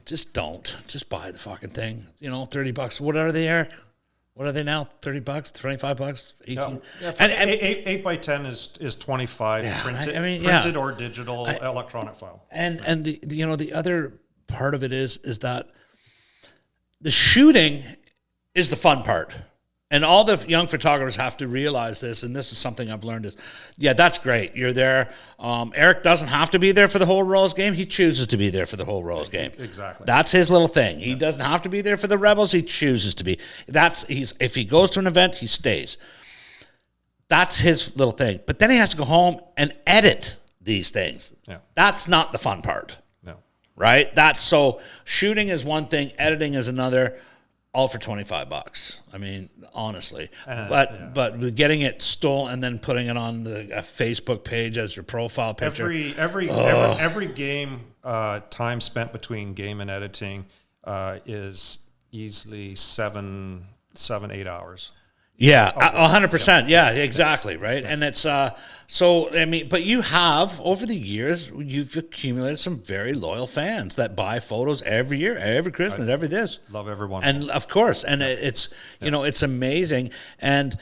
Just don't. Just buy the fucking thing. $30. What are they, Eric? What are they now? $30, $25, 18. Yeah, and 8 by 10 is 25. Yeah, printed or digital electronic file. And the other part of it is that the shooting is the fun part. And all the young photographers have to realize this, and this is something I've learned is, that's great. You're there. Eric doesn't have to be there for the whole Royals game. He chooses to be there for the whole Royals game. Exactly. That's his little thing. He doesn't have to be there for the Rebels. He chooses to be. If he goes to an event, he stays. That's his little thing. But then he has to go home and edit these things. Yeah. That's not the fun part. No. Right? So shooting is one thing, editing is another. All for $25. I mean, honestly, but with getting it stolen and then putting it on the Facebook page as your profile picture. Every game time spent between game and editing is easily 7-8 hours. Yeah, 100%. Yeah, exactly. Right. And it's, but you have, over the years, you've accumulated some very loyal fans that buy photos every year, every Christmas, every this. Love everyone. And of course, and it's, it's amazing. And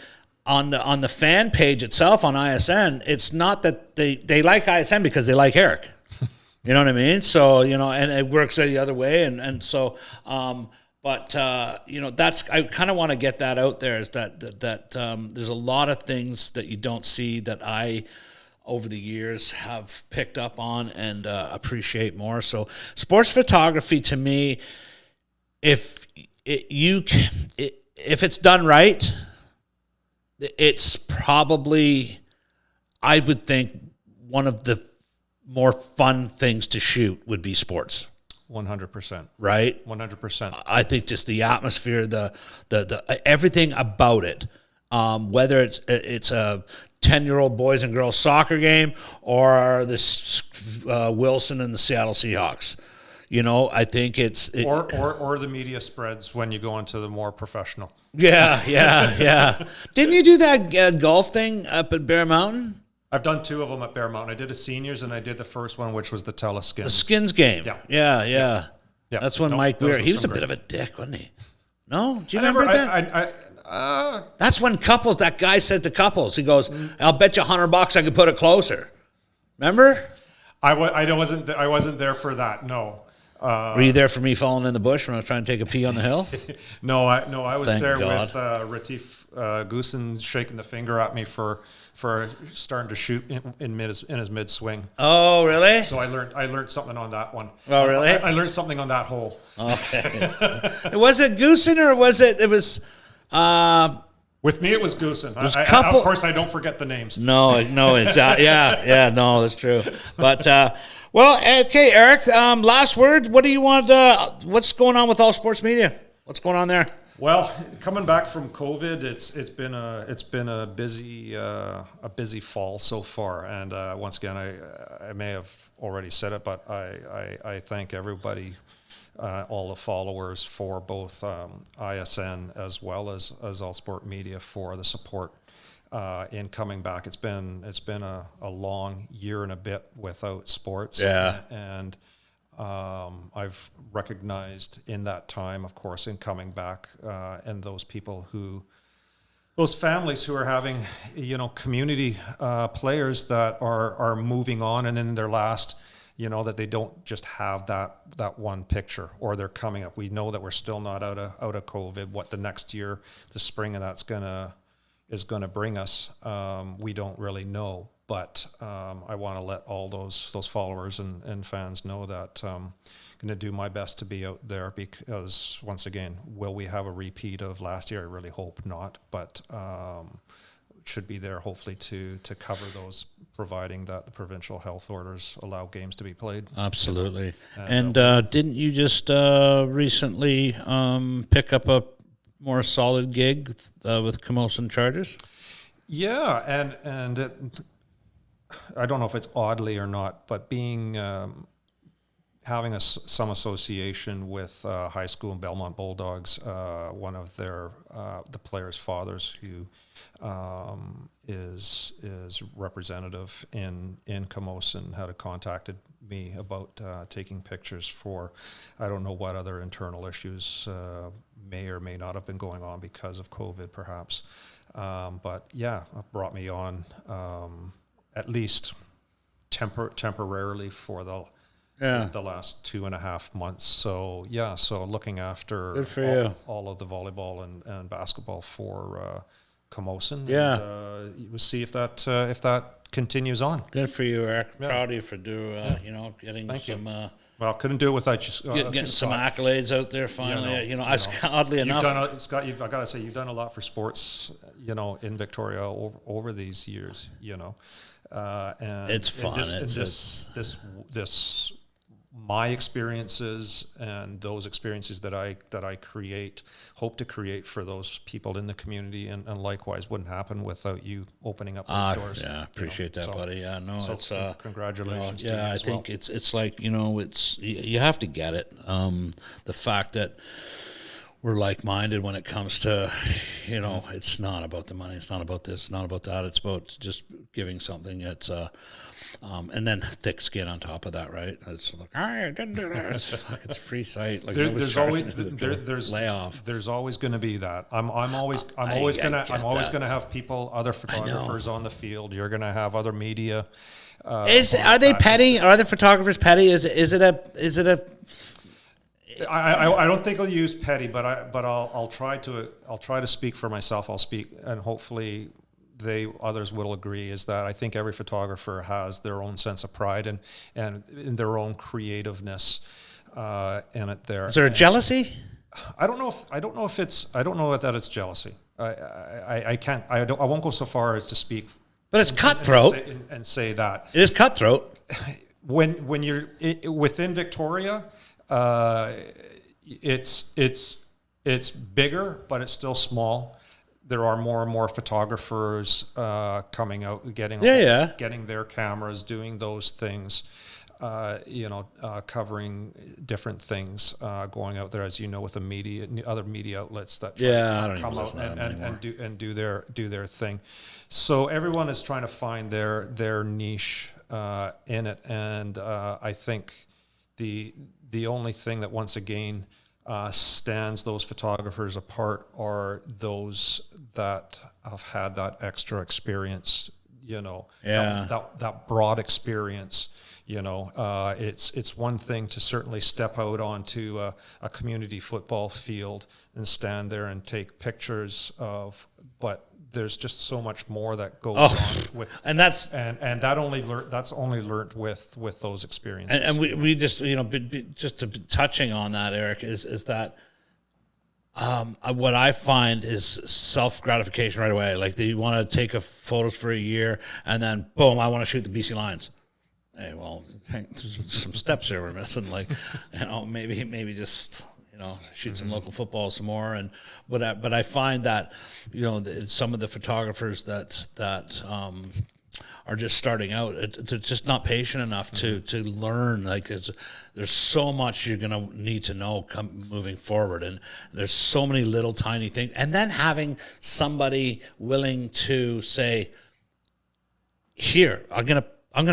on the fan page itself on ISN, it's not that they like ISN because they like Eric. You know what I mean? So, and it works the other way. And so, but that's, I kind of want to get that out there, is that there's a lot of things that you don't see that I, over the years, have picked up on and appreciate more. So sports photography, to me, if it's done right, it's probably, I would think, one of the more fun things to shoot would be sports. 100%. Right? 100%. I think just the atmosphere, the everything about it, whether it's a 10-year-old boys and girls soccer game or this Wilson and the Seattle Seahawks. I think or the media spreads when you go into the more professional. Yeah. Didn't you do that golf thing up at Bear Mountain? I've done 2 of them at Bear Mountain. I did a seniors, and I did the first one, which was the Teleskins. The Skins game. Yeah. That's when Mike Weir, he was a bit of a dick, wasn't he? No? Do you remember that? That's when that guy said to couples, he goes, I'll bet you $100 I could put it closer. Remember? I wasn't there for that, no. Were you there for me falling in the bush when I was trying to take a pee on the hill? No, I was Thank there God. with Retief Goosen shaking the finger at me for starting to shoot in his mid swing. Oh, really? So I learned something on that one. Oh, really? I learned something on that hole. Okay. Was it Goosen or was it? It was. With me, it was Goosen. Of course, I don't forget the names. No, exactly. Yeah, no, that's true. But okay, Eric. Last word. What do you want? What's going on with All Sports Media? What's going on there? Well, coming back from COVID, it's been a busy fall so far, and once again, I may have already said it, but I thank everybody, all the followers for both ISN as well as All Sport Media for the support in coming back. It's been a long year and a bit without sports, and I've recognized in that time, of course, in coming back, and those families who are having, community players that are moving on and in their last, that they don't just have that one picture, or they're coming up. We know that we're still not out of COVID. What the next year, the spring of that's is gonna bring us, we don't really know. But I want to let all those followers and fans know that I'm going to do my best to be out there, because, once again, will we have a repeat of last year? I really hope not, but should be there hopefully to cover those, providing that the provincial health orders allow games to be played. Absolutely. And didn't you just recently pick up a more solid gig with Camosun Chargers? Yeah, and I don't know if it's oddly or not, but being having some association with high school and Belmont Bulldogs, one of their the players' fathers who is representative in Camosun had contacted me about taking pictures for, I don't know what other internal issues may or may not have been going on because of COVID, perhaps. But yeah, it brought me on at least temporarily for the last 2.5 months. So yeah, so looking after all of the volleyball and basketball for Camosun. Yeah, and we'll see if that continues on. good for you, Eric. Proud of you for getting Thank some. Well, couldn't do it without you. Getting some accolades out there finally. Oddly enough, I got to say, you've done a lot for sports, in Victoria over these years, and it's fun. This my experiences and those experiences that I hope to create for those people in the community, and likewise wouldn't happen without you opening up those doors. Yeah, appreciate that, buddy. Yeah, no, so it's congratulations. Yeah, I think it's like it's you have to get it. The fact that we're like-minded when it comes to, it's not about the money, it's not about this, it's not about that. It's about just giving something that's and then thick skin on top of that, right? It's like, I didn't do this. It's a free site. Like there's always going to be that. I'm always going to have people, other photographers on the field. You're going to have other media. Are they petty? Are the photographers petty? Is it a I don't think I'll use petty, but I'll try to speak for myself. I'll speak, and hopefully others will agree, is that I think every photographer has their own sense of pride and in their own creativeness in it. Is there a jealousy? I don't know if that it's jealousy. I won't go so far as to speak. But it's cutthroat and say that it is cutthroat. When you're within Victoria. It's bigger, but it's still small. There are more and more photographers coming out, getting their cameras, doing those things, covering different things, going out there, as you know, with the other media outlets that come out and do their thing. So everyone is trying to find their niche in it, and I think the only thing that once again stands those photographers apart are those that have had that extra experience, that broad experience. It's one thing to certainly step out onto a community football field and stand there and take pictures but there's just so much more that goes on with, and that's only learned with those experiences. And we just just to be touching on that, Eric, is that what I find is self gratification right away. Like you want to take photos for a year and then boom, I want to shoot the BC Lions. Hey, well, there's some steps here we're missing. Like, maybe just. Shoot some local football some more, but I find that some of the photographers that are just starting out, they're just not patient enough to learn. Like there's so much you're gonna need to know moving forward, and there's so many little tiny things, and then having somebody willing to say, "Here, I'm gonna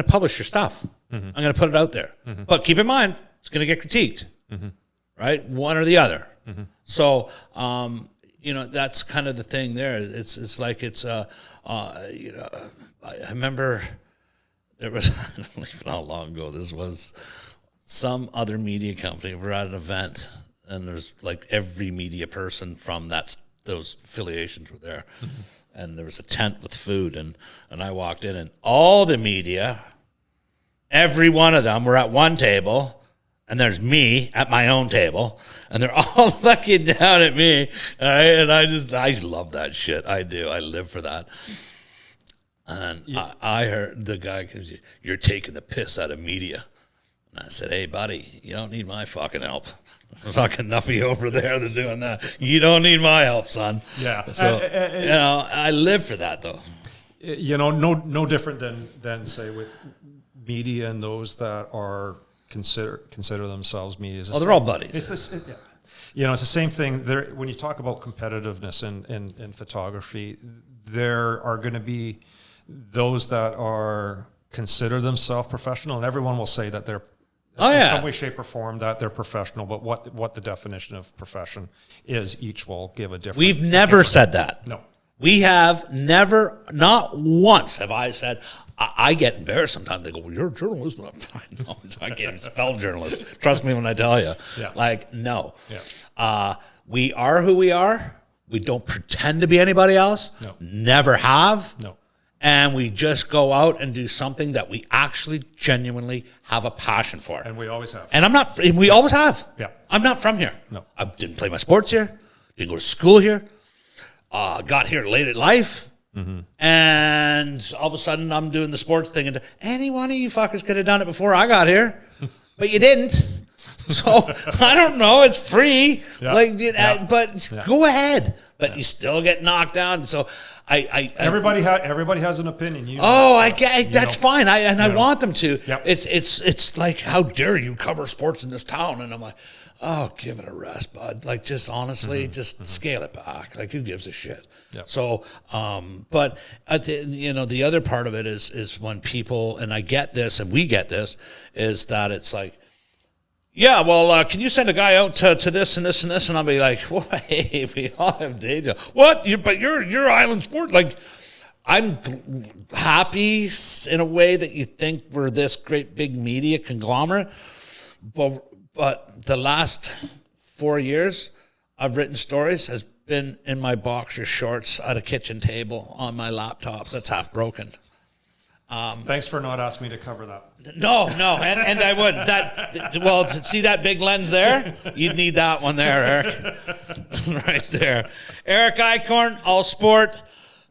publish your stuff. I'm gonna put it out there, but keep in mind it's gonna get critiqued." Right, one or the other. So, that's kind of the thing there. It's like I remember there was I don't even know how long ago this was. Some other media company. We're at an event, and there's like every media person from those affiliations were there, and there was a tent with food, and I walked in, and all the media, every one of them were at one table. And there's me at my own table, and they're all looking down at me, all right? And I love that shit. I do. I live for that. And I heard the guy, because you're taking the piss out of media. And I said, hey, buddy, you don't need my fucking help. There's fucking enough of you over there that's doing that. You don't need my help, son. Yeah. So, I live for that, though. No different than say with media and those that are consider themselves media. They're all buddies. It's the same thing. When you talk about competitiveness in photography, there are going to be those that are consider themselves professional, and everyone will say that they're Oh, in yeah. some way, shape, or form that they're professional. But what the definition of profession is, each will give a different. We've never said that. No. We have never, not once have I said, I get embarrassed sometimes. They go, well, you're a journalist. No, I can't even spell journalist. Trust me when I tell you. Yeah. Like, no. Yeah. We are who we are. We don't pretend to be anybody else. No. Never have. No. And we just go out and do something that we actually genuinely have a passion for. And we always have. And we always have. Yeah. I'm not from here. No. I didn't play my sports here. Didn't go to school here. Got here late in life. Mm-hmm. And all of a sudden I'm doing the sports thing. And any one of you fuckers could have done it before I got here. But you didn't. So I don't know. It's free. Yeah. But go ahead. But you still get knocked down. So Everybody has an opinion. That's fine. I want them to. Yep. It's like, how dare you cover sports in this town? And I'm like, oh, give it a rest, bud. Like, just honestly, scale it back. Like, who gives a shit? Yep. So, but the other part of it is when people, and I get this, and we get this, is that it's like, yeah, well, can you send a guy out to this and this and this? And I'll be like, well, hey, we all have day jobs. What? But you're Island Sport. Like, I'm happy in a way that you think we're this great big media conglomerate. But the last 4 years, I've written stories has been in my boxer shorts at a kitchen table on my laptop that's half broken. Thanks for not asking me to cover that. No, and I would. See that big lens there? You'd need that one there, Eric. Right there. Erich Eichhorn, All Sport.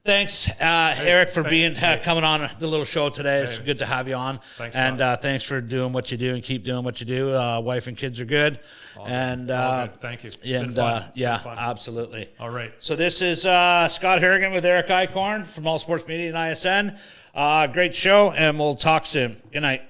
Thanks, Eric, for coming on the little show today. It's good to have you on. Thanks, and thanks for doing what you do and keep doing what you do. Wife and kids are good. All good. Thank you. It's been fun. Been fun. Absolutely. All right. So this is Scott Harrigan with Erich Eichhorn from All Sports Media and ISN. Great show, and we'll talk soon. Good night.